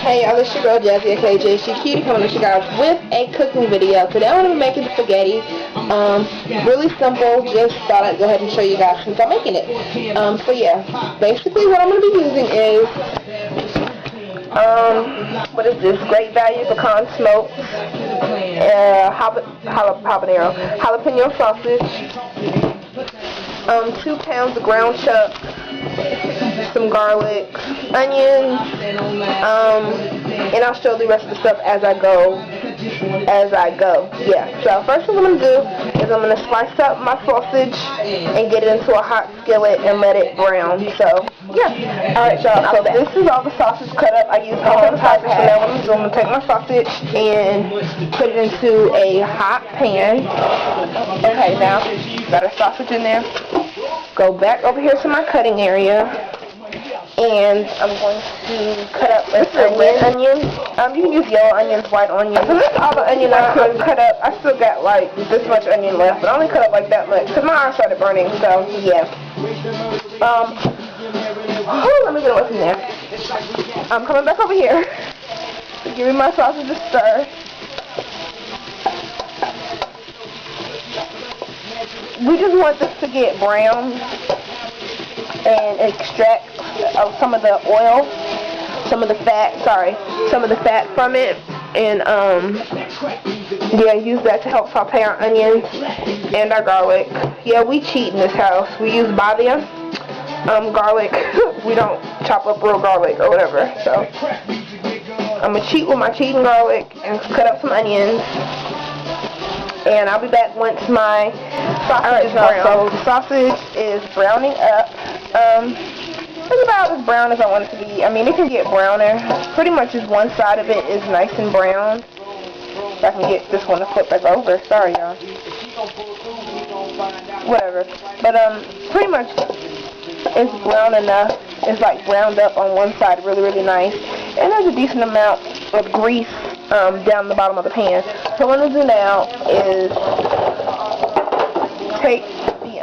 Hey y'all, it's your girl Jazzy, aka JSUQT, coming at you guys with a cooking video. Today I'm going to be making spaghetti. Really simple, just thought I'd go ahead and show you guys since I'm making it. So yeah, basically what I'm going to be using is, what is this? Great Value pecan smoked, jalapeno sausage, 2 pounds of ground chuck, some garlic, onions, and I'll show the rest of the stuff as I go. Yeah, so first thing I'm going to do is I'm going to slice up my sausage and get it into a hot skillet and let it brown. So, yeah. Alright y'all, so this is all the sausage cut up. I used all the sausage, so now what I'm going to take my sausage and put it into a hot pan. Okay, now, got our sausage in there. Go back over here to my cutting area, and I'm going to cut up a red onion. You can use yellow onions, white onions. So this is all the onion I could cut up. I still got like this much onion left, but I only cut up like that much because my arm started burning. So yeah. Let me get away from there. I'm coming back over here. Give me my sausage a stir. We just want this to get brown and extract some of the oil, some of the fat from it, and yeah, use that to help saute our onions and our garlic. Yeah, we cheat in this house. We use Bavia garlic. We don't chop up real garlic or whatever. So I'm gonna cheat with my cheating garlic and cut up some onions. And I'll be back once my sausage is brown. So the sausage is browning up. It's about as brown as I want it to be. I mean, it can get browner. Pretty much just one side of it is nice and brown. If I can get this one to flip back over. Sorry, y'all. Whatever. But, pretty much it's brown enough. It's like browned up on one side really, really nice. And there's a decent amount of grease down the bottom of the pan. So what I'm going to do now is take the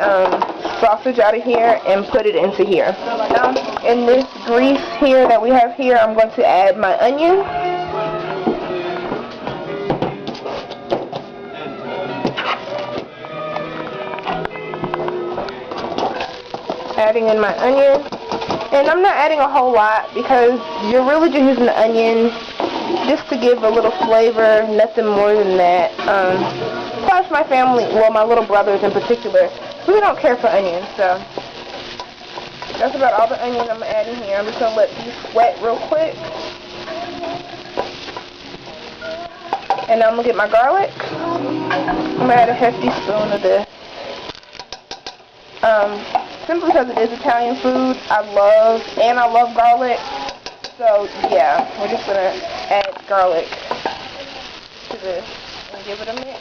sausage out of here and put it into here. In this grease here that we have here, I'm going to add my onion. Adding in my onion. And I'm not adding a whole lot because you're really just using the onion just to give a little flavor, nothing more than that. Plus my family, well my little brothers in particular, really don't care for onions, so that's about all the onion I'm adding here. I'm just going to let these sweat real quick. And now I'm going to get my garlic. I'm going to add a hefty spoon of this. Simply because it is Italian food, I love garlic. So yeah, we're just going to add garlic to this and give it a mix.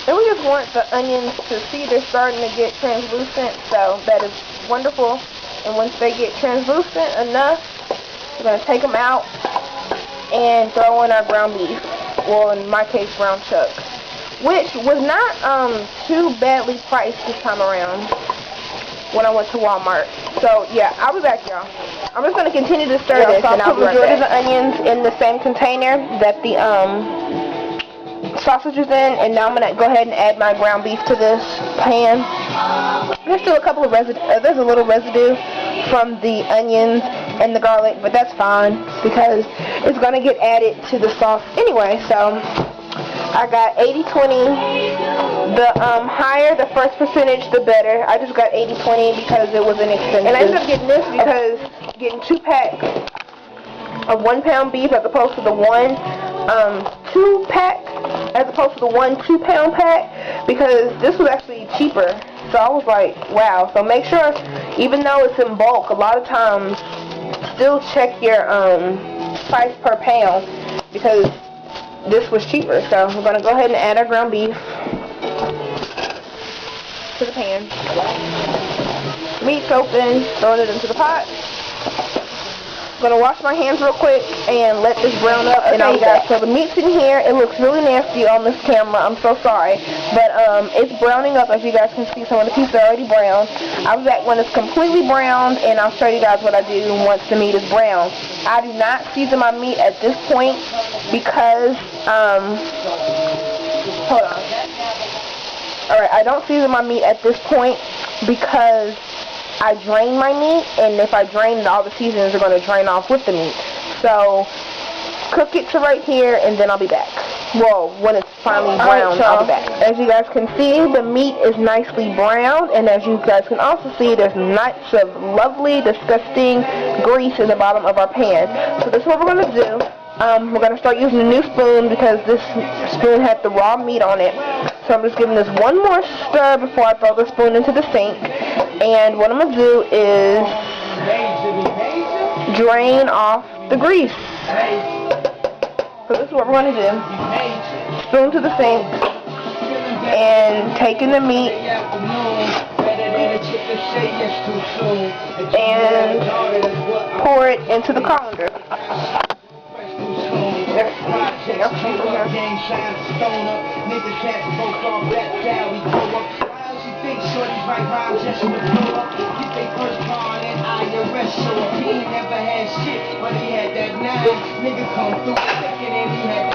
And we just want the onions to see they're starting to get translucent, so that is wonderful. And once they get translucent enough, we're going to take them out and throw in our ground beef, well in my case ground chuck, which was not too badly priced this time around when I went to Walmart. So yeah, I'll be back, y'all. I'm just going to continue to stir this, and I'll put the majority of the onions in the same container that the sausage is in, and now I'm going to go ahead and add my ground beef to this pan. There's still a couple of there's a little residue from the onions and the garlic, but that's fine because it's going to get added to the sauce anyway. So I got 80-20. The higher the first percentage, the better. I just got 80-20 because it was inexpensive. And I ended up getting this because getting 2 packs of 1 pound beef as opposed to the 2 pack as opposed to the 1 2-pound pack, because this was actually cheaper. So I was like, wow. So make sure, even though it's in bulk, a lot of times still check your price per pound because this was cheaper. So we're going to go ahead and add our ground beef to the pan. Meat's open, throwing it into the pot. gonna wash my hands real quick and let this brown up, and I'll be back. So the meat's in here. It looks really nasty on this camera. I'm so sorry, but it's browning up. As you guys can see, some of the pieces are already brown. I'll be back when it's completely browned, and I'll show you guys what I do once the meat is brown. I do not season my meat at this point because hold on. Alright, I don't season my meat at this point because I drain my meat, and if I drain it, all the seasonings are going to drain off with the meat. So, cook it to right here, and then I'll be back. Well, when it's finally brown, I'll be back. As you guys can see, the meat is nicely browned, and as you guys can also see, there's lots of lovely, disgusting grease in the bottom of our pan. So this is what we're going to do. We're going to start using a new spoon because this spoon had the raw meat on it. So I'm just giving this one more stir before I throw the spoon into the sink. And what I'm going to do is drain off the grease. So this is what we're going to do. Spoon to the sink and taking the meat and pour it into the colander.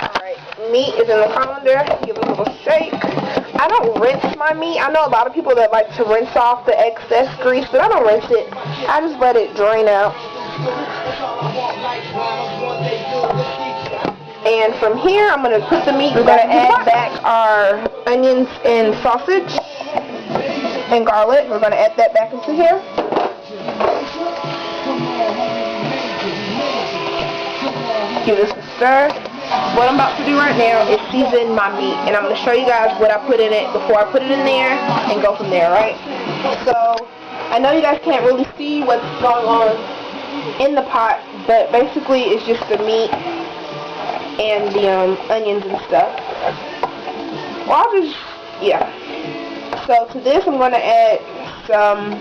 Alright, meat is in the colander. Give it a little shake. I don't rinse my meat. I know a lot of people that like to rinse off the excess grease, but I don't rinse it. I just let it drain out. And from here, I'm going to put the meat. We're going to add back our onions and sausage and garlic. We're going to add that back into here. Give this a stir. What I'm about to do right now is season my meat, and I'm going to show you guys what I put in it before I put it in there and go from there, right? So, I know you guys can't really see what's going on in the pot, but basically it's just the meat and the onions and stuff. Well, I'll just, yeah. So to this I'm going to add some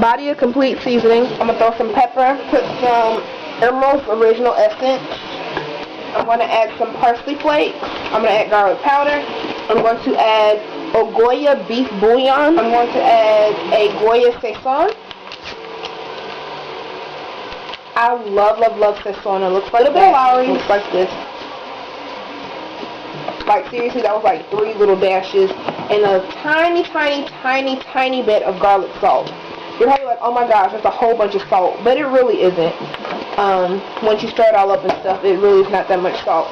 Body of Complete seasoning. I'm going to throw some pepper, put some Emerald's Original Essence. I'm going to add some parsley flakes. I'm going to add garlic powder. I'm going to add Ogoya beef bouillon. I'm going to add a Goya Saison. I love, love, love Saison. It looks like that. It looks like this. Like, seriously, that was like 3 little dashes and a tiny, tiny, tiny, tiny bit of garlic salt. You're probably like, oh my gosh, that's a whole bunch of salt. But it really isn't. Once you stir it all up and stuff, it really is not that much salt.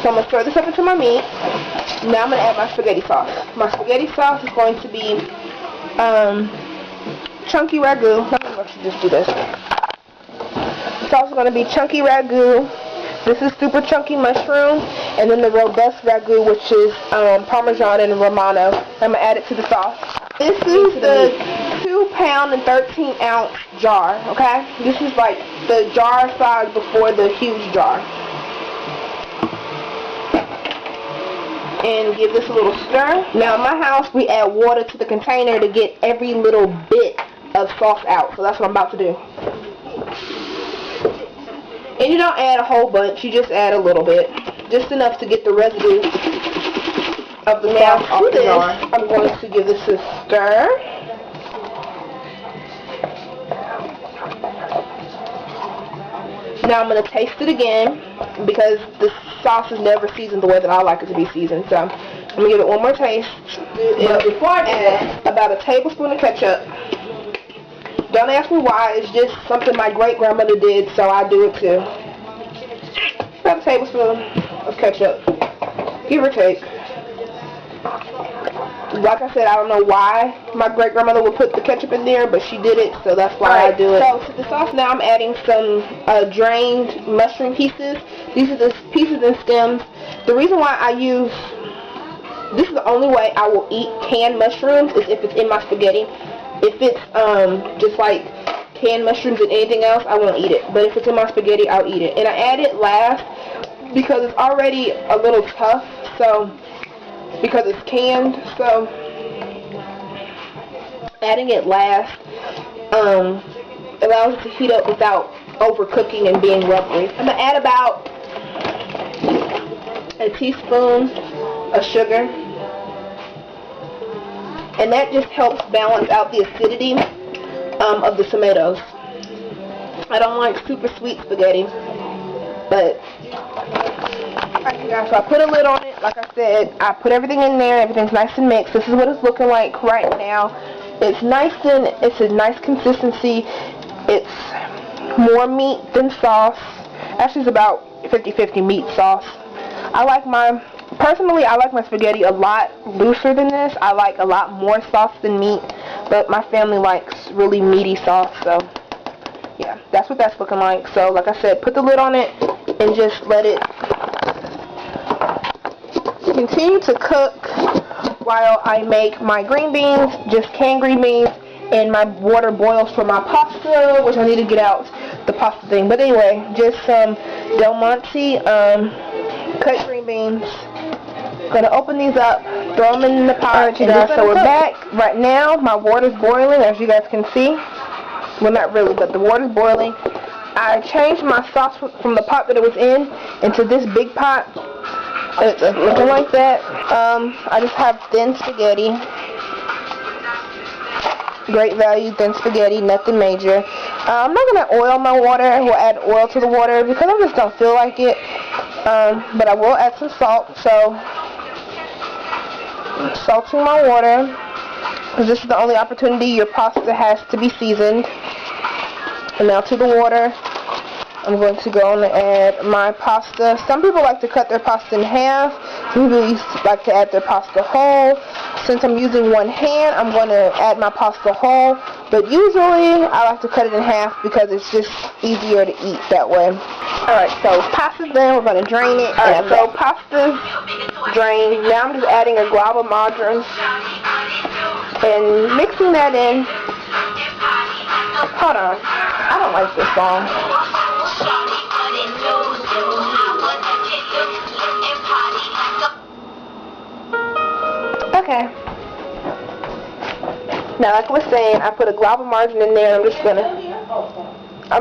So I'm going to stir this up into my meat. Now I'm going to add my spaghetti sauce. My spaghetti sauce is going to be chunky ragu. Let me actually just do this. Sauce is going to be chunky ragu. This is super chunky mushroom, and then the robust ragu, which is Parmesan and Romano. I'm going to add it to the sauce. This is the 2-pound and 13-ounce jar, okay? This is like the jar size before the huge jar. And give this a little stir. Now in my house, we add water to the container to get every little bit of sauce out. So that's what I'm about to do. And you don't add a whole bunch, you just add a little bit. Just enough to get the residue of the sauce off the jar. I'm going to give this a stir. Now I'm going to taste it again because the sauce is never seasoned the way that I like it to be seasoned. So I'm going to give it one more taste. But before I do that, about a tablespoon of ketchup. Don't ask me why, it's just something my great-grandmother did, so I do it too. About a tablespoon of ketchup, give or take. Like I said, I don't know why my great-grandmother would put the ketchup in there, but she did it, so that's why I do it. So to the sauce now I'm adding some drained mushroom pieces. These are the pieces and stems. The reason why I use, this is the only way I will eat canned mushrooms is if it's in my spaghetti. If it's just like canned mushrooms and anything else, I won't eat it. But if it's in my spaghetti, I'll eat it. And I add it last because it's already a little tough, so because it's canned, so adding it last allows it to heat up without overcooking and being rubbery. I'm going to add about a teaspoon of sugar, and that just helps balance out the acidity of the tomatoes. I don't like super sweet spaghetti, but so I put a lid on it. Like I said, I put everything in there. Everything's nice and mixed. This is what it's looking like right now. It's a nice consistency. It's more meat than sauce. Actually, it's about 50-50 meat sauce. Personally, I like my spaghetti a lot looser than this. I like a lot more sauce than meat, but my family likes really meaty sauce, so yeah, that's what that's looking like. So like I said, put the lid on it and just let it continue to cook while I make my green beans, just canned green beans, and my water boils for my pasta, which I need to get out the pasta thing. But anyway, just some Del Monte cut green beans. Gonna open these up, throw them in the pot. So we're back. Right now, my water's boiling, as you guys can see. Well, not really, but the water's boiling. I changed my sauce from the pot that it was in into this big pot. It's looking like that. I just have thin spaghetti. Great value, thin spaghetti, nothing major. I'm not going to oil my water. We'll add oil to the water because I just don't feel like it. But I will add some salt. So, salting my water, because this is the only opportunity your pasta has to be seasoned. And now to the water, I'm going to go and add my pasta. Some people like to cut their pasta in half. Some people like to add their pasta whole. Since I'm using one hand, I'm going to add my pasta whole. But usually, I like to cut it in half because it's just easier to eat that way. Alright, so pasta's done. We're going to drain it. Alright, so pasta's drained. Now I'm just adding a glob of margarine and mixing that in. Hold on. I don't like this song. Okay. Now, like I was saying, I put a glob of margarine in there. I'm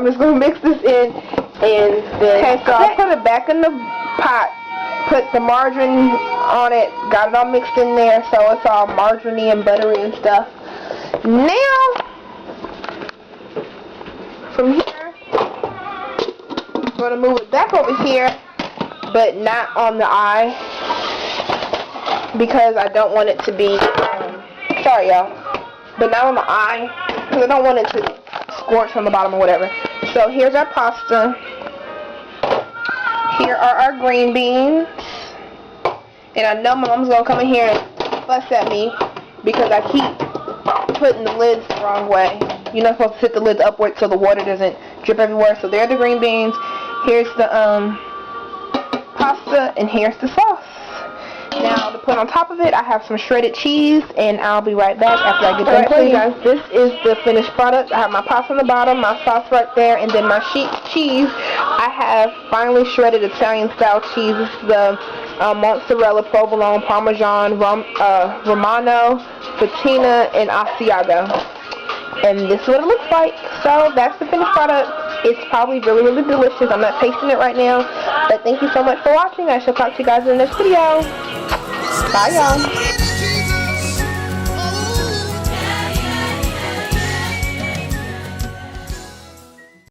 just gonna mix this in, and then so I put it back in the pot. Put the margarine on it. Got it all mixed in there, so it's all margarine-y and buttery and stuff. Now, from here, I'm gonna move it back over here, but not on the eye, because I don't want it to be, sorry y'all, but not on the eye, because I don't want it to scorch on the bottom or whatever. So here's our pasta. Here are our green beans. And I know my mom's going to come in here and fuss at me because I keep putting the lids the wrong way. You're not supposed to sit the lids upward so the water doesn't drip everywhere. So there are the green beans. Here's the pasta, and here's the sauce. Now, to put on top of it, I have some shredded cheese, and I'll be right back after I get done cooking. Guys, this is the finished product. I have my pasta on the bottom, my sauce right there, and then my cheese. I have finely shredded Italian-style cheese. This is the mozzarella, provolone, parmesan, romano, patina, and asiago. And this is what it looks like. So, that's the finished product. It's probably really, really delicious. I'm not tasting it right now. But thank you so much for watching. I shall talk to you guys in the next video. Bye, y'all.